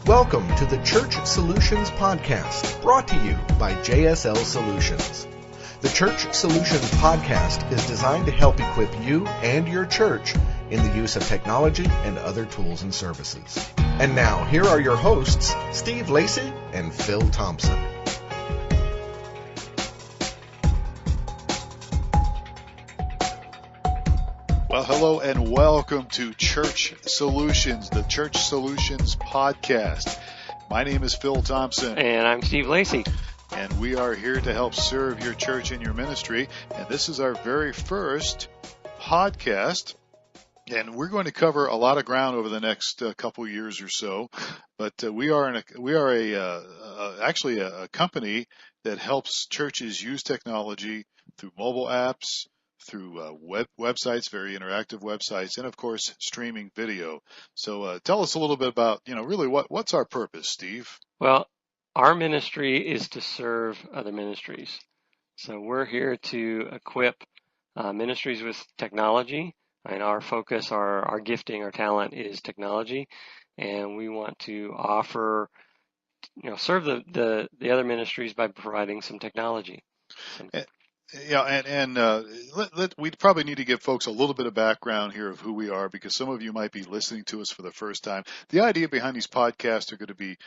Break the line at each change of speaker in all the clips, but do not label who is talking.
Welcome to the Church Solutions Podcast, brought to you by JSL Solutions. The Church Solutions Podcast is designed to help equip you and your church in the use of technology and other tools and services. And now, here are your hosts, Steve Lacy and Phil Thompson.
Well, hello and welcome to Church Solutions, the Church Solutions Podcast. My name is Phil Thompson.
And I'm Steve Lacy.
And we are here to help serve your church and your ministry. And this is our very first podcast. And we're going to cover a lot of ground over the next couple years or so. But we are actually a company that helps churches use technology through mobile apps, through websites, very interactive websites, and of course, streaming video. So tell us a little bit about, really what's our purpose, Steve?
Well, our ministry is to serve other ministries. So we're here to equip ministries with technology, and our focus, our gifting, our talent is technology, and we want to offer, serve the other ministries by providing some technology.
Yeah, and we probably need to give folks a little bit of background here of who we are, because some of you might be listening to us for the first time. The idea behind these podcasts are going to be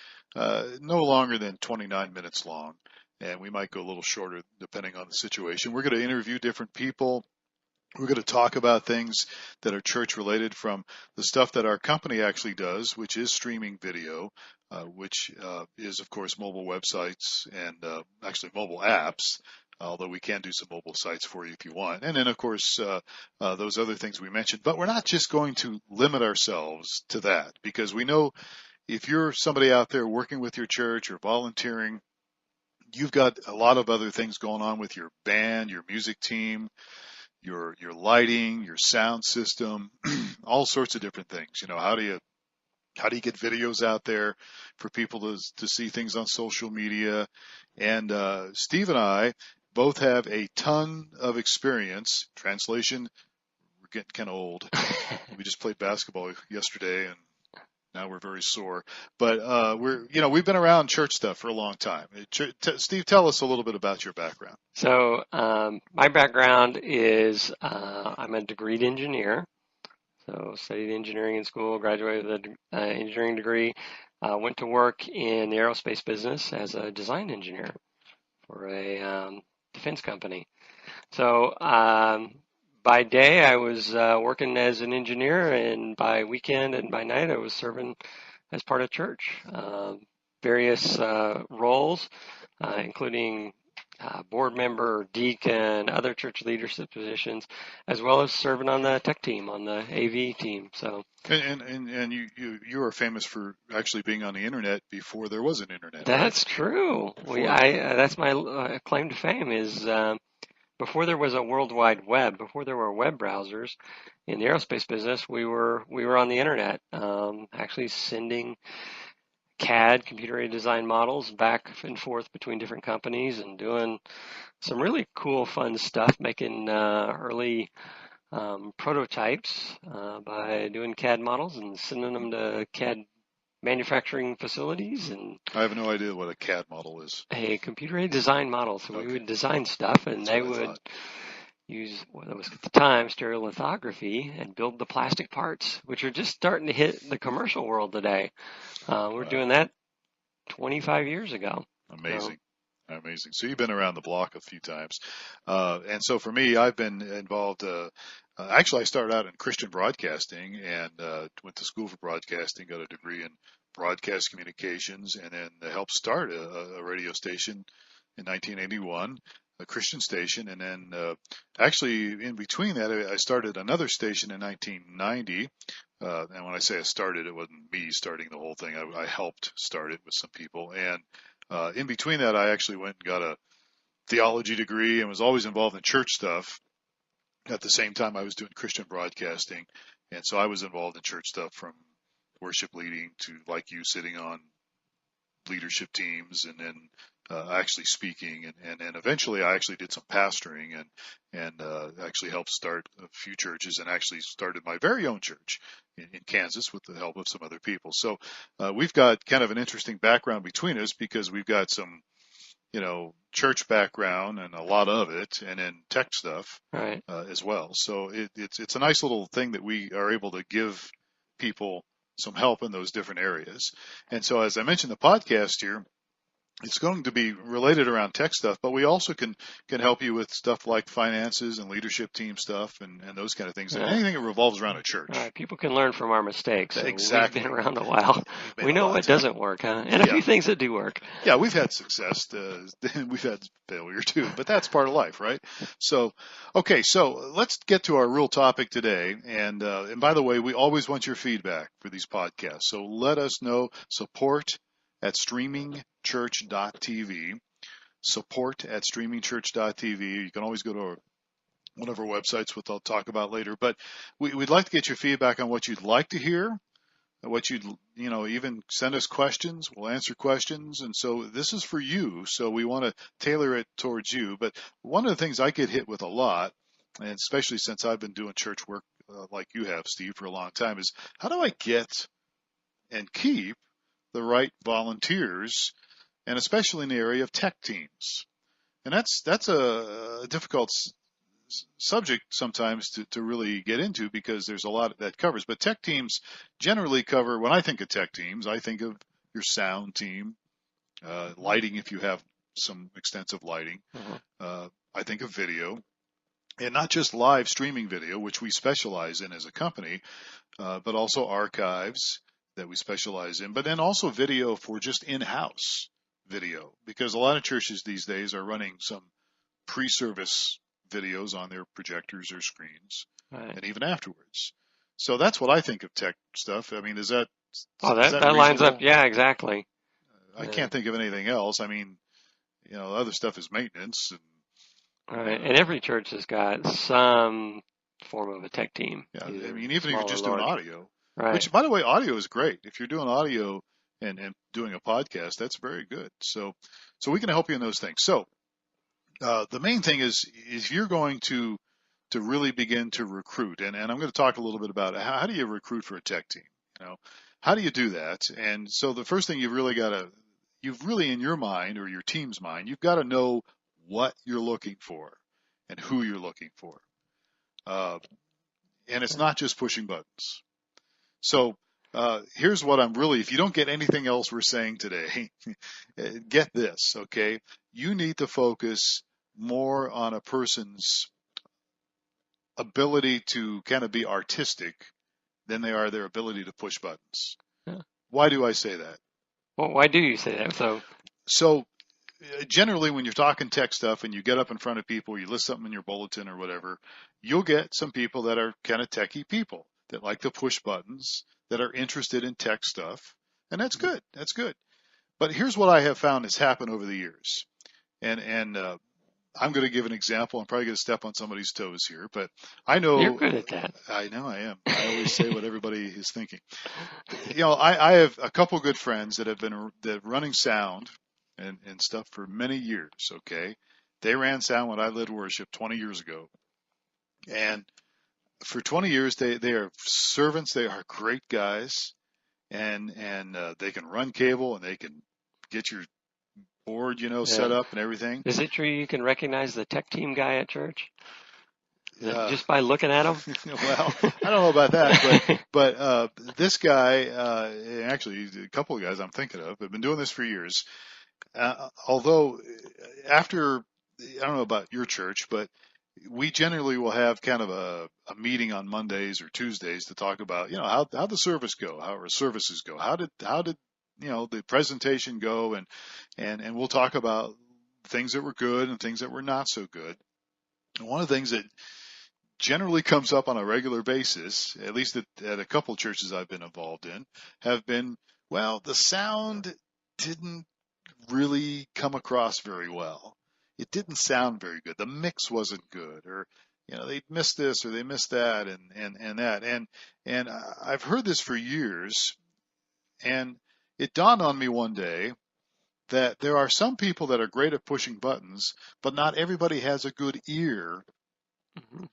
no longer than 29 minutes long, and we might go a little shorter depending on the situation. We're going to interview different people. We're going to talk about things that are church related, from the stuff that our company actually does, which is streaming video, which is, of course, mobile websites and actually mobile apps. Although we can do some mobile sites for you if you want. And then, of course, those other things we mentioned. But we're not just going to limit ourselves to that, because we know if you're somebody out there working with your church or volunteering, you've got a lot of other things going on with your band, your music team, your lighting, your sound system, all sorts of different things. How do you get videos out there for people to see things on social media? And Steve and I both have a ton of experience. Translation, we're getting kind of old. We just played basketball yesterday, and now we're very sore. But we've been around church stuff for a long time. Steve, tell us a little bit about your background.
So my background is I'm a degreed engineer. So studied engineering in school, graduated with an engineering degree. Went to work in the aerospace business as a design engineer for a defense company. So by day I was working as an engineer, and by weekend and by night I was serving as part of church. Various roles, including board member, deacon, other church leadership positions, as well as serving on the tech team, on the AV team. So,
and you are famous for actually being on the internet before there was an internet.
That's
right?
true. That's my claim to fame is before there was a World Wide Web, before there were web browsers in the aerospace business, we were on the internet, actually sending CAD, computer-aided design models, back and forth between different companies, and doing some really cool, fun stuff, making early prototypes by doing CAD models and sending them to CAD manufacturing facilities. And
I have no idea what a CAD model is.
A computer-aided design model. So we would design stuff, and they would use what was at the time stereolithography and build the plastic parts, which are just starting to hit the commercial world today. We're doing that 25 years ago.
Amazing. So you've been around the block a few times. And so for me, I've been involved. Actually, I started out in Christian broadcasting and went to school for broadcasting, got a degree in broadcast communications, and then helped start a radio station in 1981. A Christian station, and then actually in between that I started another station in 1990, and when I say I started, it wasn't me starting the whole thing. I helped start it with some people, and in between that I actually went and got a theology degree and was always involved in church stuff. At the same time I was doing Christian broadcasting, and so I was involved in church stuff, from worship leading to, like you, sitting on leadership teams, and then actually speaking, and eventually I actually did some pastoring and actually helped start a few churches and actually started my very own church in Kansas with the help of some other people. So we've got kind of an interesting background between us because we've got some, church background and a lot of it, and then tech stuff
Right.
as well. So it's a nice little thing that we are able to give people some help in those different areas. And so, as I mentioned, the podcast here, it's going to be related around tech stuff, but we also can help you with stuff like finances and leadership team stuff and those kind of things. And anything that revolves around a church.
Right. People can learn from our mistakes. So
Exactly.
We've been around a while. We know what doesn't work, huh? And a few things that do work.
Yeah, we've had success. We've had failure too, but that's part of life, right? So, okay, so let's get to our real topic today. And by the way, we always want your feedback for these podcasts. So let us know. Support at streamingchurch.tv. Support at streamingchurch.tv. You can always go to one of our websites, which I'll talk about later. But we'd like to get your feedback on what you'd like to hear, what you'd, even send us questions. We'll answer questions. And so this is for you. So we want to tailor it towards you. But one of the things I get hit with a lot, and especially since I've been doing church work like you have, Steve, for a long time, is how do I get and keep the right volunteers, and especially in the area of tech teams. And that's a difficult subject sometimes to really get into because there's a lot that covers. But tech teams generally cover, when I think of tech teams, I think of your sound team, lighting if you have some extensive lighting. I think of video, and not just live streaming video, which we specialize in as a company, but also archives that we specialize in, but then also video for just in-house video, because a lot of churches these days are running some pre-service videos on their projectors or screens, right, and even afterwards. So that's what I think of tech stuff. I mean, is that
that lines up? Yeah, exactly.
I can't think of anything else. I mean, other stuff is maintenance.
Right, and every church has got some form of a tech team.
Yeah, I mean, even if you're just doing audio.
Right.
Which, by the way, audio is great. If you're doing audio and doing a podcast, that's very good. So we can help you in those things. So the main thing is you're going to really begin to recruit, and I'm going to talk a little bit about how do you recruit for a tech team. How do you do that? And so the first thing you've really in your mind or your team's mind, you've got to know what you're looking for and who you're looking for. And it's not just pushing buttons. So here's what if you don't get anything else we're saying today, get this, okay? You need to focus more on a person's ability to kind of be artistic than they are their ability to push buttons. Yeah. Why do I say that?
Well, why do you say that?
So generally when you're talking tech stuff and you get up in front of people, you list something in your bulletin or whatever, you'll get some people that are kind of techie people that like to push buttons, that are interested in tech stuff. And that's good. That's good. But here's what I have found has happened over the years. And I'm going to give an example. I'm probably going to step on somebody's toes here, but I know
you're good at that.
I know I am. I always say what everybody is thinking. I have a couple good friends that have been running sound and stuff for many years. Okay. They ran sound when I led worship 20 years ago. And for 20 years, they are servants. They are great guys, and they can run cable and they can get your board, set up and everything.
Is it true you can recognize the tech team guy at church? Just by looking at him?
Well, I don't know about that, but this guy, actually, a couple of guys I'm thinking of, have been doing this for years. Although after, I don't know about your church, but we generally will have kind of a meeting on Mondays or Tuesdays to talk about, how the service go, how our services go, how did the presentation go, and we'll talk about things that were good and things that were not so good. And one of the things that generally comes up on a regular basis, at least at a couple of churches I've been involved in, have been, well, the sound didn't really come across very well. It didn't sound very good. The mix wasn't good, or they missed this or they missed that, and that. And I've heard this for years, and it dawned on me one day that there are some people that are great at pushing buttons, but not everybody has a good ear
Mhm.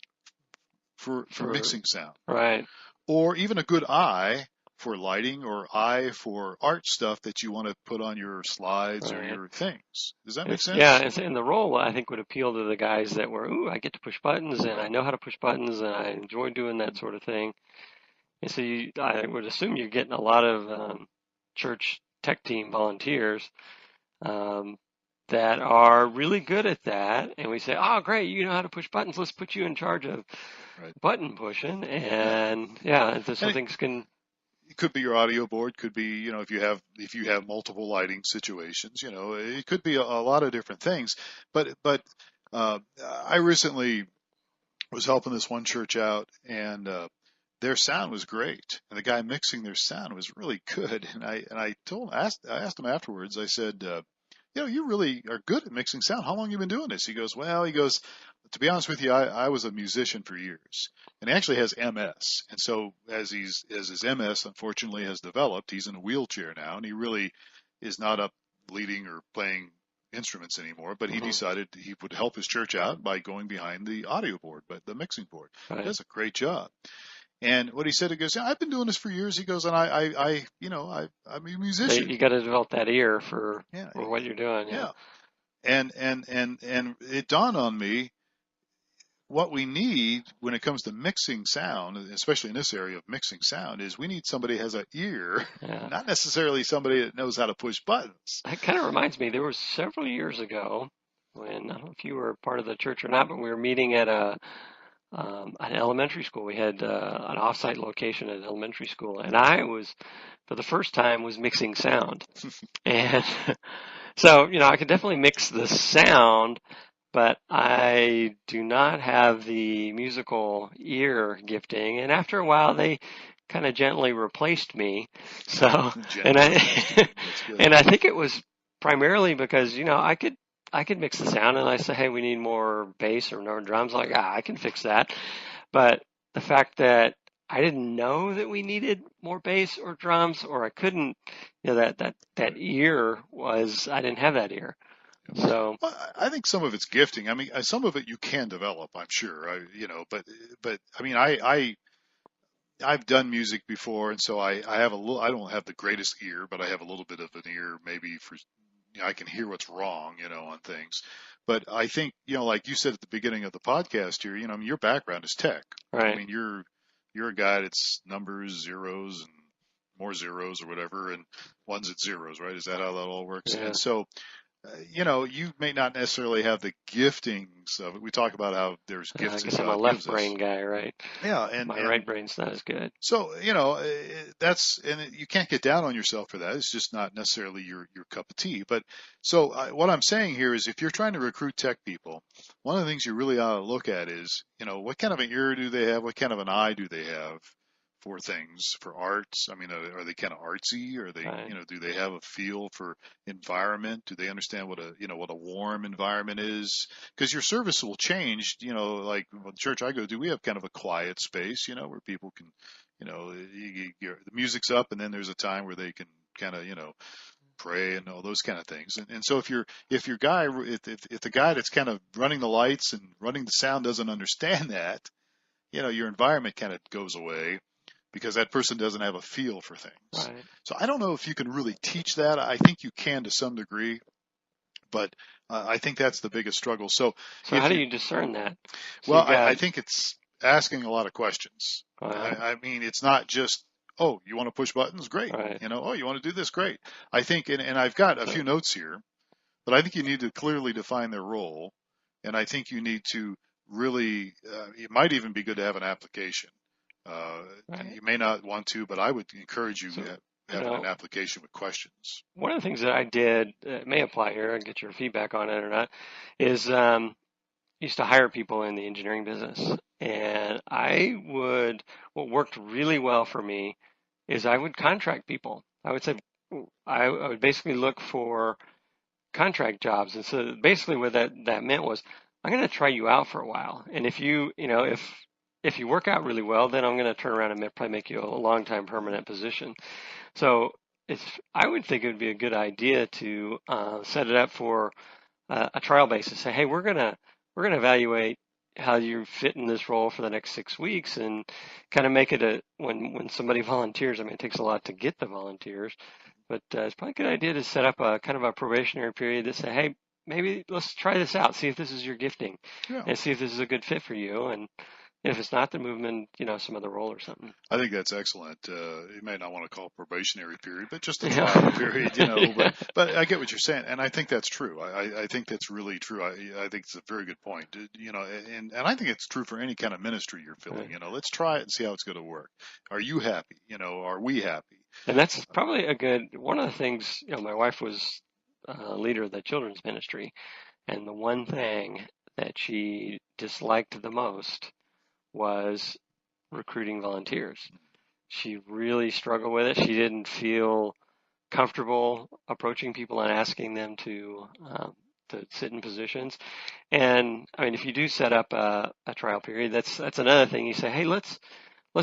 for mixing sound,
Right.
or even a good eye for lighting, or eye for art stuff that you want to put on your slides or
Right.
your things. Does that make
It's,
sense?
yeah, and the role I think would appeal to the guys that were, ooh, I get to push buttons and I know how to push buttons and I enjoy doing that sort of thing. And so I would assume you're getting a lot of church tech team volunteers um, that are really good at that. And we say, oh, great, you know how to push buttons. Let's put you in charge of
Right.
button pushing.
Yeah.
And yeah, so
And
things can.
it could be your audio board, could be, if you have multiple lighting situations, it could be a lot of different things. But I recently was helping this one church out, and their sound was great, and the guy mixing their sound was really good. And I asked him afterwards. I said, you really are good at mixing sound. How long have you been doing this? He goes, to be honest with you, I was a musician for years, and he actually has MS. And so as his MS unfortunately has developed, he's in a wheelchair now, and he really is not up leading or playing instruments anymore, but he decided he would help his church out by going behind the audio board, but the mixing board.
Right.
He does a great job. And what he said, he goes, yeah, I've been doing this for years. He goes, and I'm a musician.
You got to develop that ear for
Yeah.
what you're doing.
Yeah. And it dawned on me, what we need when it comes to mixing sound, especially in this area of mixing sound, is we need somebody who has an ear, not necessarily somebody that knows how to push buttons.
That kind of reminds me, there was several years ago when, I don't know if you were part of the church or not, but we were meeting at an elementary school. We had an offsite location at an elementary school, and I was, for the first time, was mixing sound. And so, I could definitely mix the sound, but I do not have the musical ear gifting. And after a while, they kind of gently replaced me. So, and I think it was primarily because, I could mix the sound, and I say, hey, we need more bass or more drums. Like, I can fix that. But the fact that I didn't know that we needed more bass or drums, or I couldn't, that ear was, I didn't have that ear. So
well, I think some of it's gifting. I mean, some of it you can develop, I'm sure. But I mean, I've done music before, and so I have a little. I don't have the greatest ear, but I have a little bit of an ear, maybe for. I can hear what's wrong, on things. But I think, like you said at the beginning of the podcast here, I mean, your background is tech.
Right.
I mean, you're a guy that's numbers, zeros, and more zeros or whatever, and ones at zeros, right? Is that how that all works?
Yeah.
And so, you may not necessarily have the giftings of it. We talk about how there's gifts.
I guess I'm a left brain guy, right?
Yeah, and
my right brain's not as good.
So and you can't get down on yourself for that. It's just not necessarily your cup of tea. But so what I'm saying here is, if you're trying to recruit tech people, one of the things you really ought to look at is, what kind of an ear do they have? What kind of an eye do they have for things, for arts? I mean, are they kind of artsy? Are they,
Right.
Do they have a feel for environment? Do they understand what a warm environment is? Because your service will change. Like the church I go to, we have kind of a quiet space, where people can, the music's up, and then there's a time where they can kind of, pray and all those kind of things. And so if the guy that's kind of running the lights and running the sound doesn't understand that, your environment kind of goes away, because that person doesn't have a feel for things.
Right.
So I don't know if you can really teach that. I think you can to some degree, but I think that's the biggest struggle. So
how do you discern that? So
well, I think it's asking a lot of questions.
Wow.
I mean, it's not just, oh, you want to push buttons? Great.
Right.
Oh, you want to do this? Great. I think, and I've got a few notes here, but I think you need to clearly define their role. And I think you need to really, it might even be good to have an application.
Right.
You may not want to, but I would encourage you to have an application with questions.
One of the things that I did, it may apply here, and get your feedback on it or not, is used to hire people in the engineering business. And what worked really well for me is I would contract people. I would say, I would basically look for contract jobs. And so basically what that meant was, I'm going to try you out for a while. And if you work out really well, then I'm going to turn around and probably make you a long-time permanent position. So I would think it would be a good idea to set it up for a trial basis. Say, hey, we're gonna evaluate how you fit in this role for the next 6 weeks, and kind of make it a when somebody volunteers. I mean, it takes a lot to get the volunteers, but it's probably a good idea to set up a kind of a probationary period to say, hey, maybe let's try this out, see if this is your gifting,
Yeah.
and see if this is a good fit for you. And if it's not, then move them in, some other role or something.
I think that's excellent. You may not want to call it probationary period, but just a
Yeah.
trial period,
Yeah.
But I get what you're saying, and I think that's true. I think that's really true. I think it's a very good point. And I think it's true for any kind of ministry you're filling.
Right.
Let's try it and see how it's going to work. Are you happy? Are we happy?
And that's probably one of the things, my wife was leader of the children's ministry, and the one thing that she disliked the most was recruiting volunteers. She really struggled with it. She didn't feel comfortable approaching people and asking them to sit in positions. And I mean, if you do set up a trial period, that's another thing. You say, hey, let's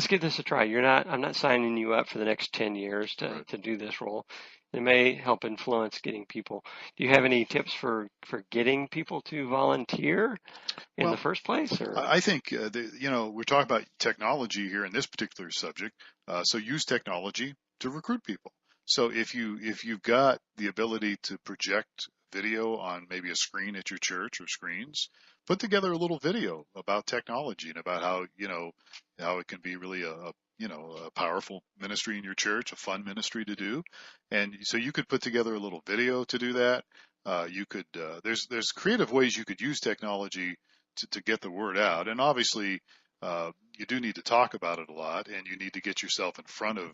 give this a try. I'm not signing you up for the next 10 years to do this role. It may help influence getting people. Do you have any tips for getting people to volunteer in the first place? Or
I think, we're talking about technology here in this particular subject. So use technology to recruit people. So if you've got the ability to project video on maybe a screen at your church or screens, put together a little video about technology and about how it can be really a powerful ministry in your church, a fun ministry to do. And so you could put together a little video to do that. There's creative ways you could use technology to get the word out. And obviously, you do need to talk about it a lot, and you need to get yourself in front of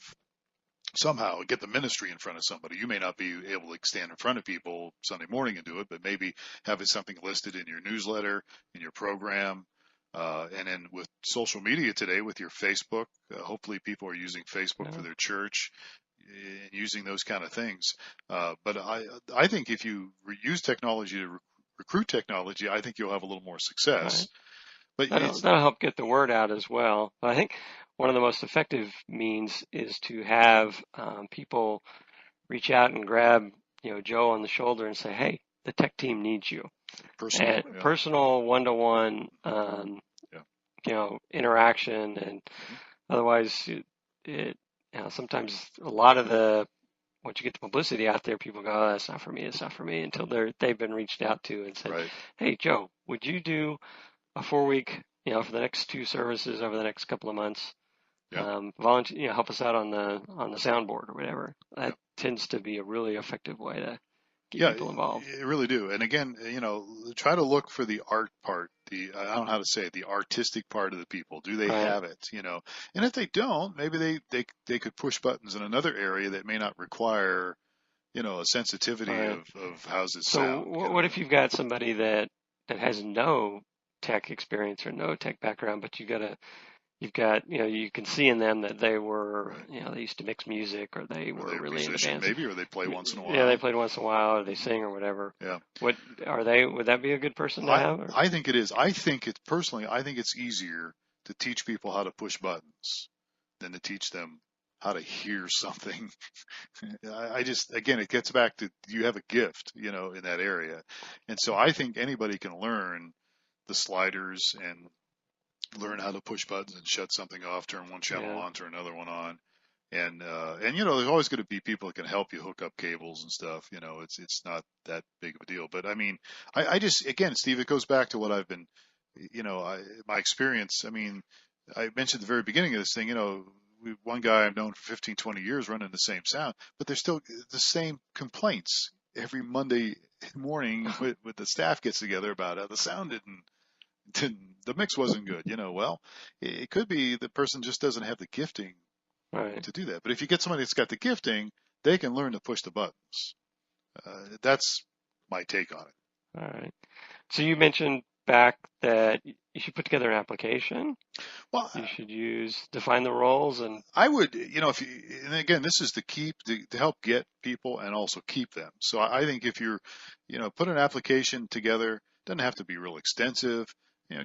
somehow, get the ministry in front of somebody. You may not be able to stand in front of people Sunday morning and do it, but maybe having something listed in your newsletter, in your program. And then with social media today, with your Facebook, hopefully people are using Facebook for their church and using those kind of things. But I think if you use technology to recruit technology, I think you'll have a little more success.
Right. But that'll help get the word out as well. But I think one of the most effective means is to have people reach out and grab Joe on the shoulder and say, "Hey, the tech team needs you." Personal one-to-one interaction, and otherwise it sometimes a lot of once you get the publicity out there, people go, "Oh, that's not for me. It's not for me," until they've been reached out to and said, "Hey, Joe, would you do a 4-week, for the next 2 services over the next couple of months? Volunteer, help us out on the soundboard or whatever." That tends to be a really effective way to get people involved.
You really do. And again, try to look for the art part, I don't know how to say it, the artistic part of the people. Do they have it? And if they don't, maybe they could push buttons in another area that may not require, a sensitivity of how's it sound.
So what if you've got somebody that has no tech experience or no tech background, but you've got, you can see in them that they were, they used to mix music, or they were really into bands.
Maybe, or they play once in a while.
Yeah, they played once in a while, or they sing or whatever.
Yeah.
What are they? Would that be a good person to have? Or?
I think it is. I think it's easier to teach people how to push buttons than to teach them how to hear something. Again, it gets back to, you have a gift, in that area. And so I think anybody can learn the sliders and learn how to push buttons and shut something off, turn one channel on, turn another one on. And there's always going to be people that can help you hook up cables and stuff. It's not that big of a deal. But I mean, I just, again, Steve, it goes back to what I've been, my experience. I mean, I mentioned at the very beginning of this thing, one guy I've known for 15, 20 years running the same sound, but there's still the same complaints every Monday morning with the staff gets together about how the sound the mix wasn't good. Well, it could be the person just doesn't have the gifting to do that. But if you get somebody that's got the gifting, they can learn to push the buttons. That's my take on it.
All right. So you mentioned back that you should put together an application.
Well,
you should define the roles, and
I would, and again, this is to help get people and also keep them. So I think if you're, put an application together, doesn't have to be real extensive.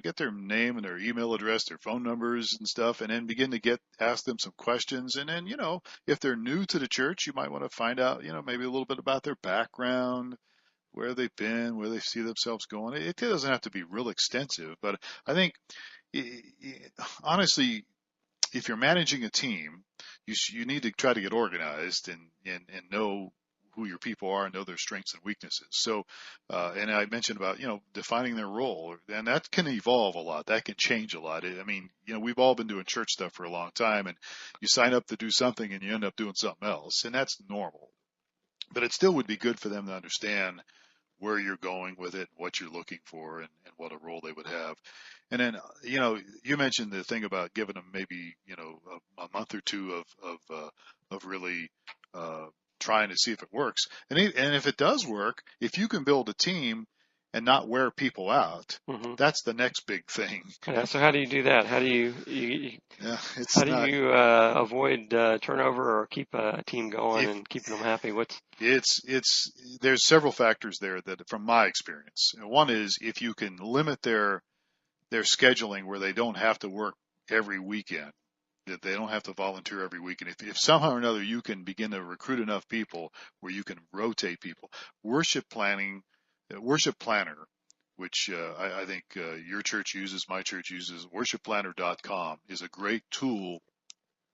get their name and their email address, their phone numbers and stuff, and then begin to ask them some questions. And then, if they're new to the church, you might want to find out, maybe a little bit about their background, where they've been, where they see themselves going. It doesn't have to be real extensive, but I think, honestly, if you're managing a team, you need to try to get organized and know who your people are and know their strengths and weaknesses. So, and I mentioned about, defining their role, and that can evolve a lot. That can change a lot. I mean, we've all been doing church stuff for a long time, and you sign up to do something and you end up doing something else, and that's normal. But it still would be good for them to understand where you're going with it, what you're looking for, and what a role they would have. And then, you mentioned the thing about giving them maybe, a month or two of really, trying to see if it works. And if it does work, if you can build a team and not wear people out,
Mm-hmm.
that's the next big thing.
Yeah, so how do you do that? How do you avoid turnover or keep a team going and keeping them happy?
There's several factors there that, from my experience, one is if you can limit their scheduling where they don't have to work every weekend, that they don't have to volunteer every week. And if somehow or another you can begin to recruit enough people where you can rotate people, worship planner, which I think your church uses, my church uses, worshipplanner.com, is a great tool,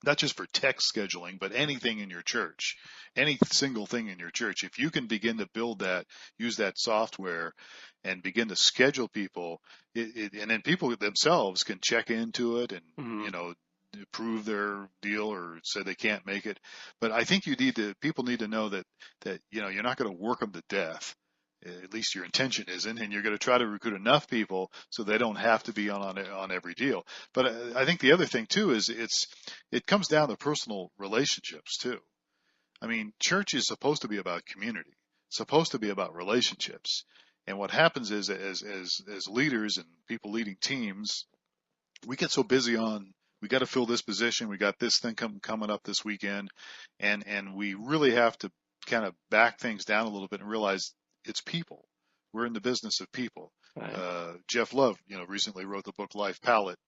not just for text scheduling, but anything in your church, any single thing in your church. If you can begin to build that, use that software and begin to schedule people, and then people themselves can check into it and,
Mm-hmm.
Prove their deal or say they can't make it. But I think people need to know that you're not going to work them to death. At least your intention isn't, and you're going to try to recruit enough people so they don't have to be on every deal. But I think the other thing too is it comes down to personal relationships too. I mean, church is supposed to be about community, supposed to be about relationships. And what happens is, as leaders and people leading teams, we get so busy on, we got to fill this position, we got this thing coming up this weekend, and we really have to kind of back things down a little bit and realize it's people. We're in the business of people.
Right.
Jeff Love, recently wrote the book Life Palette.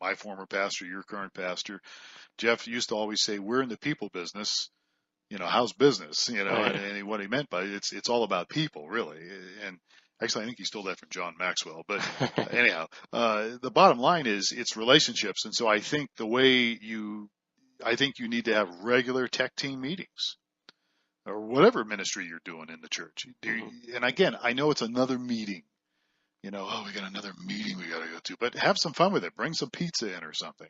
My former pastor, your current pastor, Jeff used to always say, "We're in the people business. How's business?"
Right.
And what he meant by it's all about people, really. And actually, I think he stole that from John Maxwell. But anyhow, the bottom line is it's relationships. And so I think you need to have regular tech team meetings or whatever ministry you're doing in the church. And again, I know it's another meeting. We got another meeting we got to go to, but have some fun with it. Bring some pizza in or something,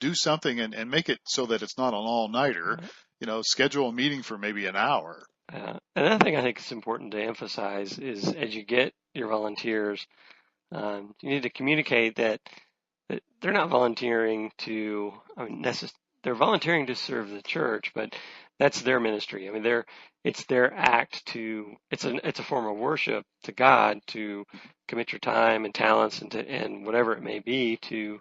do something and make it so that it's not an all-nighter, schedule a meeting for maybe an hour.
Another thing I think is important to emphasize is as you get your volunteers, you need to communicate that they're not volunteering they're volunteering to serve the church, but that's their ministry. I mean, it's their act it's a form of worship to God to commit your time and talents and whatever it may be to,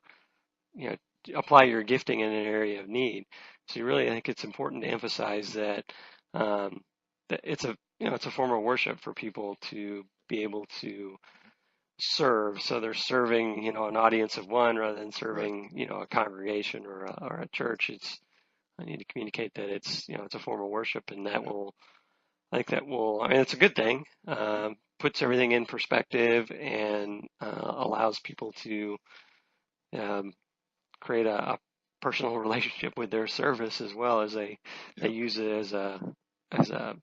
apply your gifting in an area of need. So I think it's important to emphasize that, that it's a form of worship for people to be able to serve. So they're serving, an audience of one rather than serving, a congregation or a church. I need to communicate that it's a form of worship, and it's a good thing. Puts everything in perspective and allows people to create a personal relationship with their service as well as they use it as a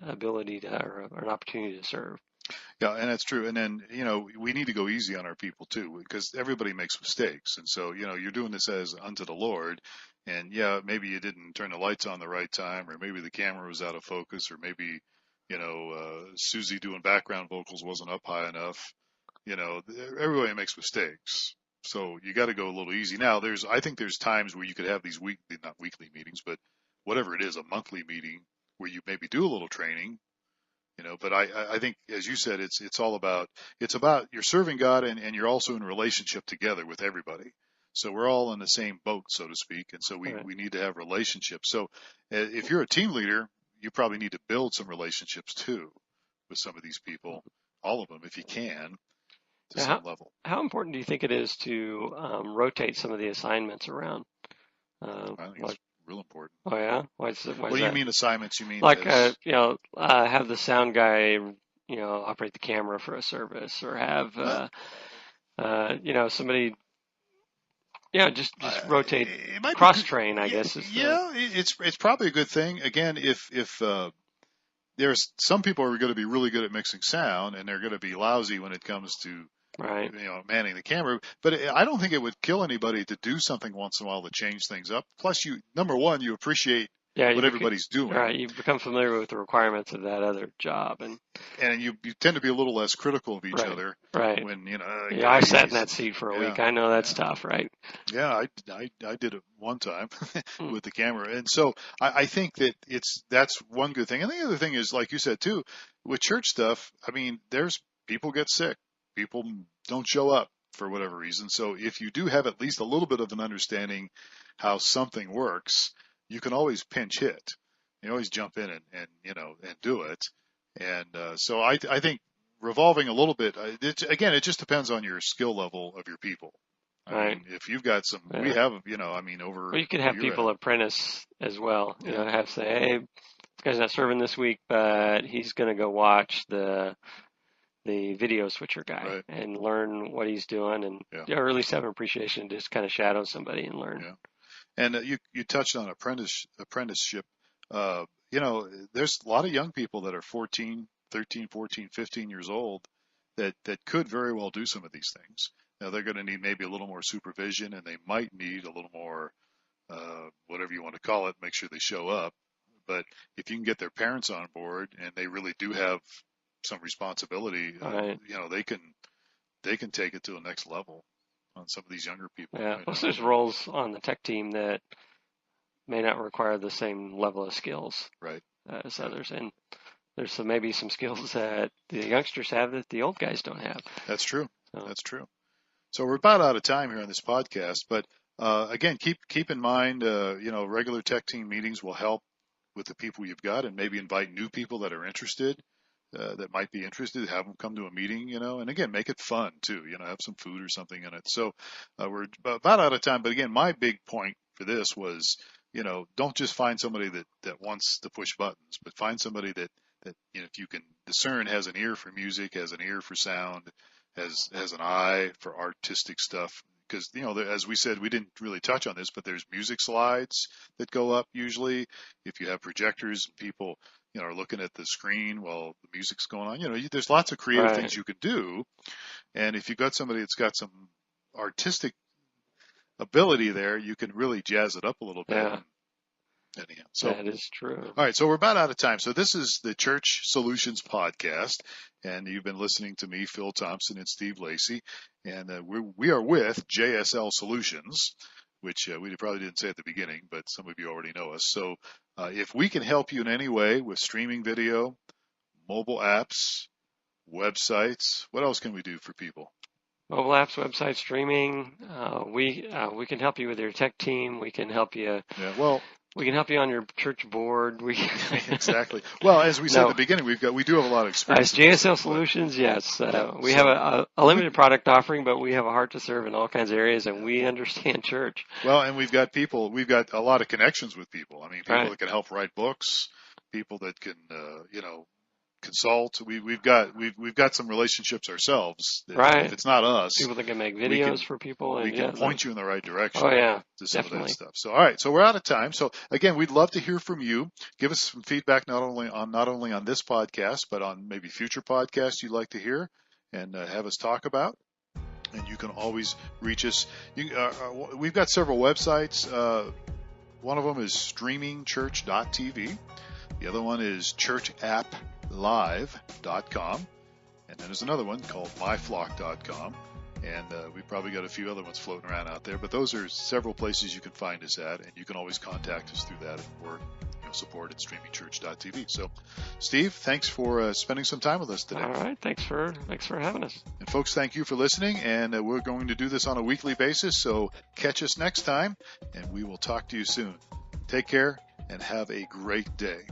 ability or an opportunity to serve.
Yeah, and that's true. And then, we need to go easy on our people too, because everybody makes mistakes. And so, you're doing this as unto the Lord. And yeah, maybe you didn't turn the lights on the right time, or maybe the camera was out of focus, or maybe, Susie doing background vocals wasn't up high enough. Everybody makes mistakes. So you got to go a little easy. Now, I think there's times where you could have these not weekly meetings, but whatever it is, a monthly meeting where you maybe do a little training. But I think, as you said, it's about you're serving God and you're also in relationship together with everybody. So we're all in the same boat, so to speak. And so we need to have relationships. So if you're a team leader, you probably need to build some relationships too with some of these people, all of them, if you can. to some level.
How important do you think it is to rotate some of the assignments around?
I think it's real important.
Oh yeah, why
What do you mean assignments? You mean
like have the sound guy operate the camera for a service, or have somebody just rotate, cross train, I guess.
It's probably a good thing. Again, if there's some people who are going to be really good at mixing sound, and they're going to be lousy when it comes to
right,
manning the camera. But I don't think it would kill anybody to do something once in a while to change things up. Plus, number one, you appreciate what everybody's doing.
Right, you become familiar with the requirements of that other job, and
you tend to be a little less critical of each other.
Right.
When
I sat in that seat for a week. I know that's tough, right?
Yeah, I did it one time with the camera, and so I think that that's one good thing. And the other thing is, like you said too, with church stuff. I mean, there's people get sick, people don't show up for whatever reason. So if you do have at least a little bit of an understanding how something works, you can always pinch hit. You always jump in and do it. And so I think revolving a little bit, it just depends on your skill level of your people. I mean, if you've got some, we have, over.
Well, you could have people apprentice as well. Have say, hey, this guy's not serving this week, but he's going to go watch the video switcher guy and learn what he's doing, and or at least have an appreciation, just kind of shadow somebody and learn.
Yeah. And you touched on apprenticeship. There's a lot of young people that are 13, 14, 15 years old that could very well do some of these things. Now, they're going to need maybe a little more supervision, and they might need a little more, whatever you want to call it, make sure they show up. But if you can get their parents on board and they really do have some responsibility, they can take it to the next level on some of these younger people.
Yeah, plus there's roles on the tech team that may not require the same level of skills as others, and there's maybe some skills that the youngsters have that the old guys don't have.
That's true. That's true. So we're about out of time here on this podcast, but again, keep in mind, regular tech team meetings will help with the people you've got, and maybe invite new people that are interested. That might be interested, have them come to a meeting, and again, make it fun too, have some food or something in it. So we're about out of time. But again, my big point for this was, don't just find somebody that wants to push buttons, but find somebody that if you can discern, has an ear for music, has an ear for sound, has an eye for artistic stuff. Because, as we said, we didn't really touch on this, but there's music slides that go up usually. If you have projectors and people, are looking at the screen while the music's going on, there's lots of creative things you can do. And if you've got somebody that's got some artistic ability there, you can really jazz it up a little bit.
Yeah.
Anyhow, so
that is true.
All right, so we're about out of time. So this is the Church Solutions Podcast, and you've been listening to me, Phil Thompson, and Steve Lacy, and we are with JSL Solutions, which we probably didn't say at the beginning, but some of you already know us. So if we can help you in any way with streaming video, mobile apps, websites, what else can we do for people?
Mobile apps, website streaming. We can help you with your tech team. We can help you. We can help you on your church board.
Exactly. Well, as we said at the beginning, we do have a lot of experience.
As JSL Solutions, yes, we have a limited product offering, but we have a heart to serve in all kinds of areas, and we understand church.
Well, and we've got a lot of connections with people. I mean, people that can help write books, people that can, consult. We've got some relationships ourselves. If it's not us,
people that can make videos for people,
we can point you in the right direction.
Oh yeah,
to some
definitely.
of that stuff. So all right, so we're out of time. So again, we'd love to hear from you. Give us some feedback not only on this podcast, but on maybe future podcasts you'd like to hear and have us talk about. And you can always reach us. We've got several websites. One of them is streamingchurch.tv. The other one is churchapp.live.com. And then there's another one called myflock.com. And we've probably got a few other ones floating around out there. But those are several places you can find us at. And you can always contact us through that or support at streamingchurch.tv. So, Steve, thanks for spending some time with us today.
All right. Thanks for having us.
And folks, thank you for listening. And we're going to do this on a weekly basis. So catch us next time. And we will talk to you soon. Take care and have a great day.